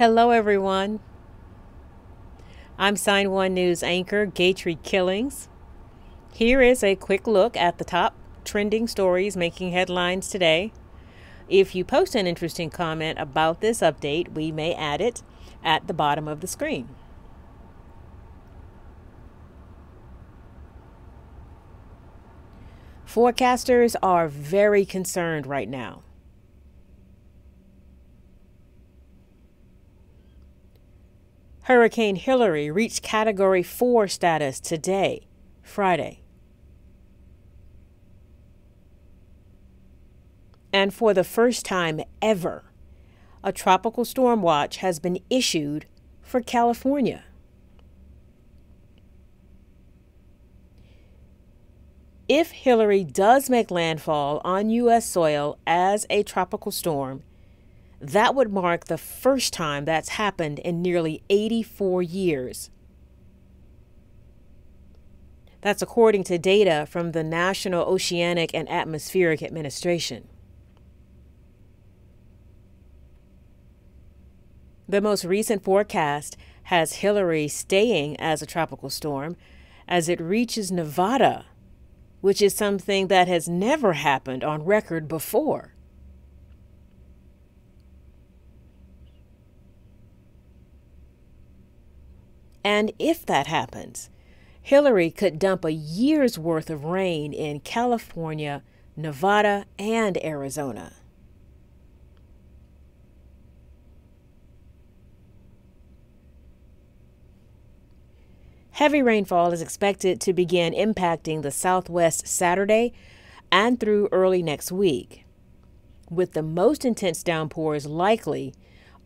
Hello, everyone. I'm Sign One News anchor Gatry Killings. Here is a quick look at the top trending stories making headlines today. If you post an interesting comment about this update, we may add it at the bottom of the screen. Forecasters are very concerned right now. Hurricane Hilary reached Category 4 status today, Friday. And for the first time ever, a tropical storm watch has been issued for California. If Hilary does make landfall on U.S. soil as a tropical storm, that would mark the first time that's happened in nearly 84 years. That's according to data from the National Oceanic and Atmospheric Administration. The most recent forecast has Hilary staying as a tropical storm as it reaches Nevada, which is something that has never happened on record before. And if that happens, Hilary could dump a year's worth of rain in California, Nevada, and Arizona. Heavy rainfall is expected to begin impacting the Southwest Saturday and through early next week, with the most intense downpours likely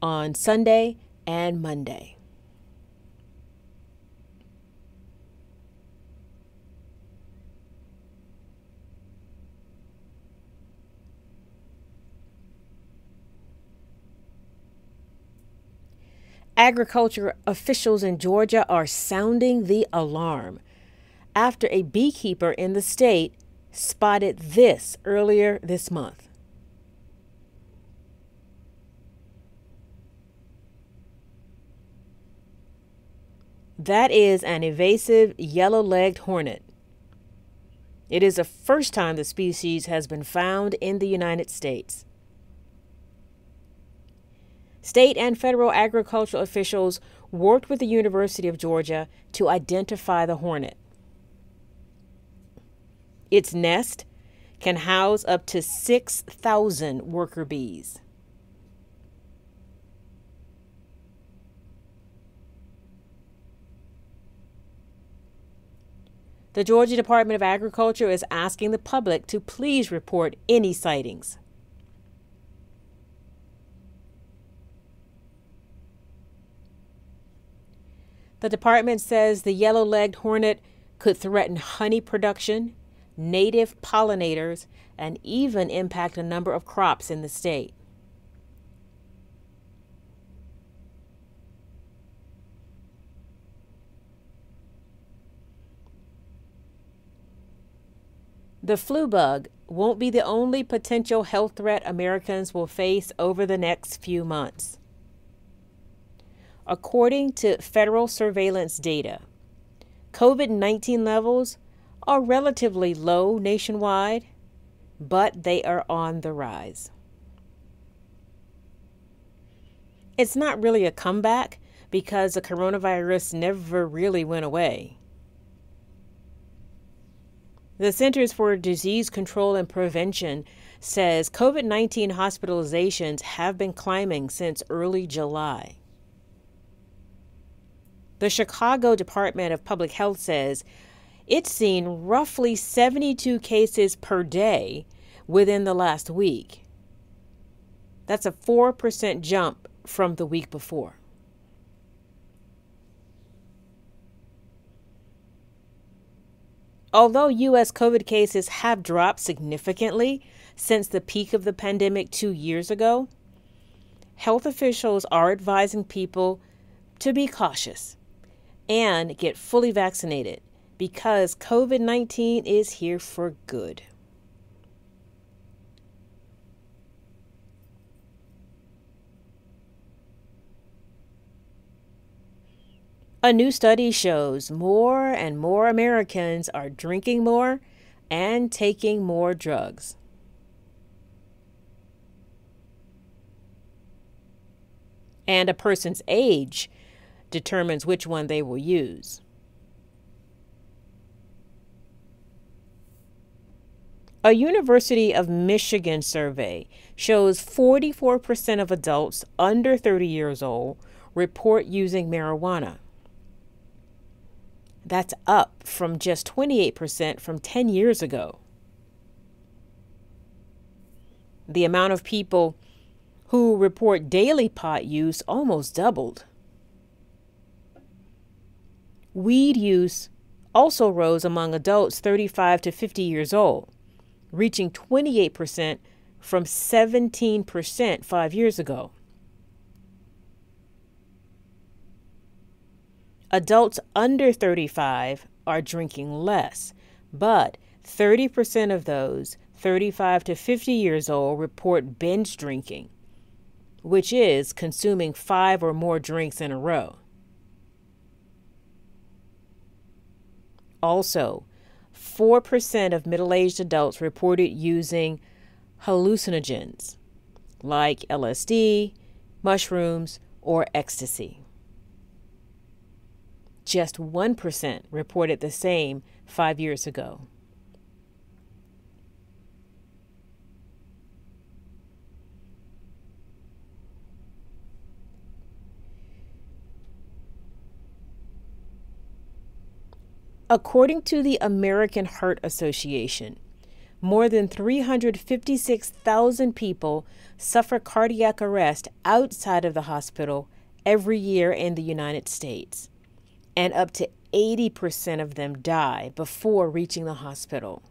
on Sunday and Monday. Agriculture officials in Georgia are sounding the alarm after a beekeeper in the state spotted this earlier this month. That is an invasive yellow-legged hornet. It is the first time the species has been found in the United States. State and federal agricultural officials worked with the University of Georgia to identify the hornet. Its nest can house up to 6,000 worker bees. The Georgia Department of Agriculture is asking the public to please report any sightings. The department says the yellow-legged hornet could threaten honey production, native pollinators, and even impact a number of crops in the state. The flu bug won't be the only potential health threat Americans will face over the next few months. According to federal surveillance data, COVID-19 levels are relatively low nationwide, but they are on the rise. It's not really a comeback because the coronavirus never really went away. The Centers for Disease Control and Prevention says COVID-19 hospitalizations have been climbing since early July. The Chicago Department of Public Health says it's seen roughly 72 cases per day within the last week. That's a 4% jump from the week before. Although U.S. COVID cases have dropped significantly since the peak of the pandemic 2 years ago, health officials are advising people to be cautious and get fully vaccinated because COVID-19 is here for good. A new study shows more and more Americans are drinking more and taking more drugs. And a person's age determines which one they will use. A University of Michigan survey shows 44% of adults under 30 years old report using marijuana. That's up from just 28% from 10 years ago. The amount of people who report daily pot use almost doubled. Weed use also rose among adults 35 to 50 years old, reaching 28% from 17% 5 years ago. Adults under 35 are drinking less, but 30% of those 35 to 50 years old report binge drinking, which is consuming 5 or more drinks in a row. Also, 4% of middle-aged adults reported using hallucinogens like LSD, mushrooms, or ecstasy. Just 1% reported the same 5 years ago. According to the American Heart Association, more than 356,000 people suffer cardiac arrest outside of the hospital every year in the United States, and up to 80% of them die before reaching the hospital.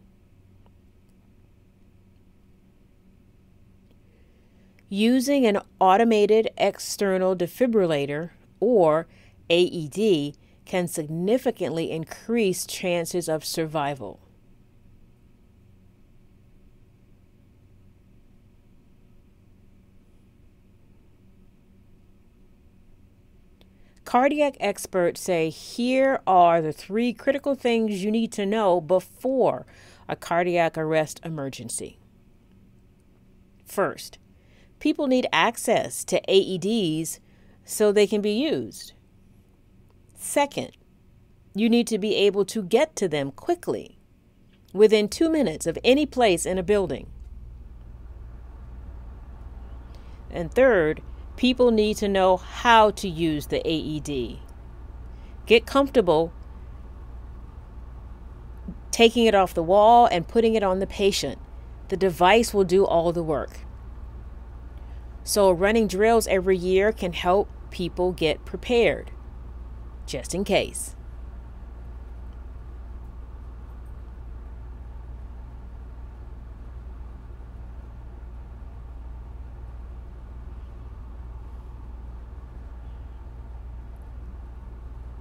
Using an automated external defibrillator, or AED, can significantly increase chances of survival. Cardiac experts say here are the 3 critical things you need to know before a cardiac arrest emergency. First, people need access to AEDs so they can be used. Second, you need to be able to get to them quickly, within 2 minutes of any place in a building. And third, people need to know how to use the AED. Get comfortable taking it off the wall and putting it on the patient. The device will do all the work. So running drills every year can help people get prepared, just in case.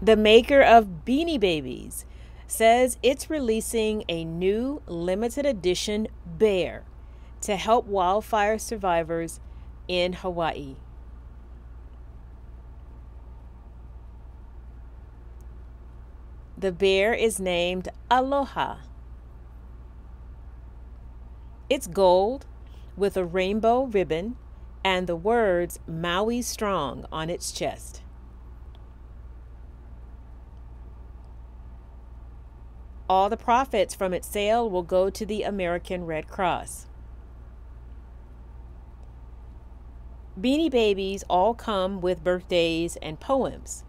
The maker of Beanie Babies says it's releasing a new limited edition bear to help wildfire survivors in Hawaii. The bear is named Aloha. It's gold with a rainbow ribbon and the words Maui Strong on its chest. All the profits from its sale will go to the American Red Cross. Beanie Babies all come with birthdays and poems.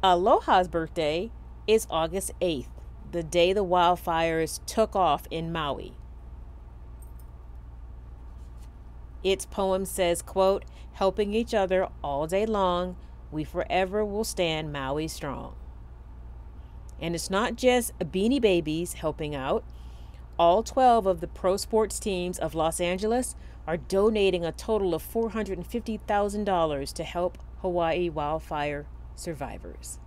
Aloha's birthday is August 8th, the day the wildfires took off in Maui. Its poem says, quote, "Helping each other all day long, we forever will stand Maui strong." And it's not just Beanie Babies helping out. All 12 of the pro sports teams of Los Angeles are donating a total of $450,000 to help Hawaii wildfire survivors.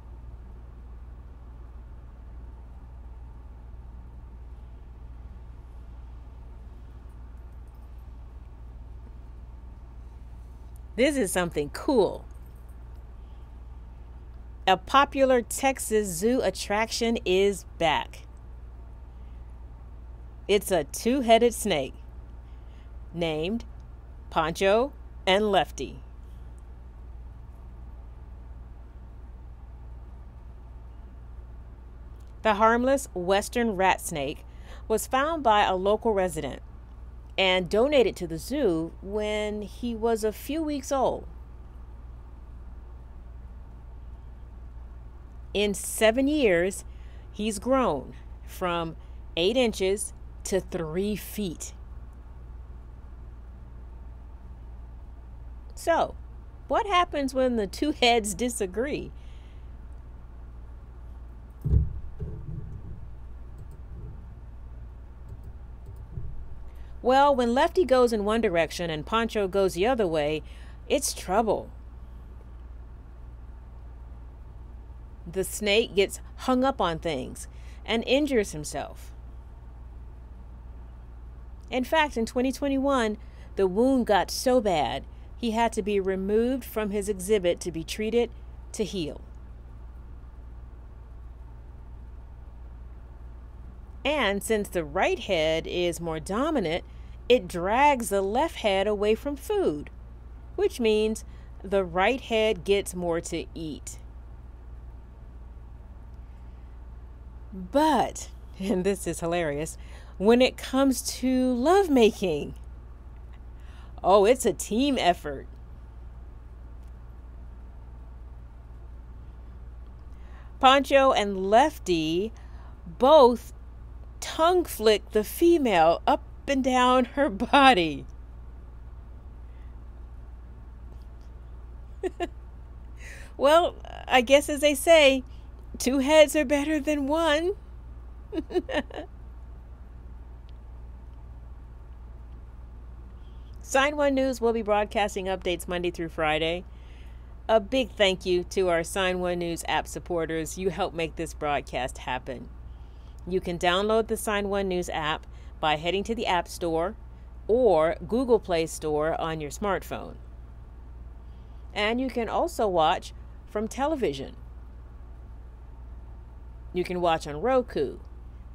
This is something cool. A popular Texas zoo attraction is back. It's a two-headed snake named Pancho and Lefty. The harmless western rat snake was found by a local resident and donated to the zoo when he was a few weeks old. In 7 years, he's grown from 8 inches to 3 feet. So, what happens when the two heads disagree? Well, when Lefty goes in one direction and Pancho goes the other way, it's trouble. The snake gets hung up on things and injures himself. In fact, in 2021, the wound got so bad he had to be removed from his exhibit to be treated to heal. And since the right head is more dominant, it drags the left head away from food, which means the right head gets more to eat. But, and this is hilarious, when it comes to lovemaking, oh, it's a team effort. Pancho and Lefty both tongue flick the female up and down her body. Well, I guess as they say, 2 heads are better than 1. Sign One News will be broadcasting updates Monday through Friday. A big thank you to our Sign One News app supporters. You help make this broadcast happen. You can download the Sign One News app by heading to the App Store or Google Play Store on your smartphone. And you can also watch from television. You can watch on Roku,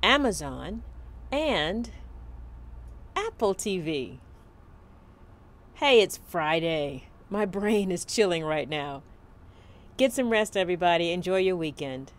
Amazon, and Apple TV. Hey, it's Friday. My brain is chilling right now. Get some rest, everybody. Enjoy your weekend.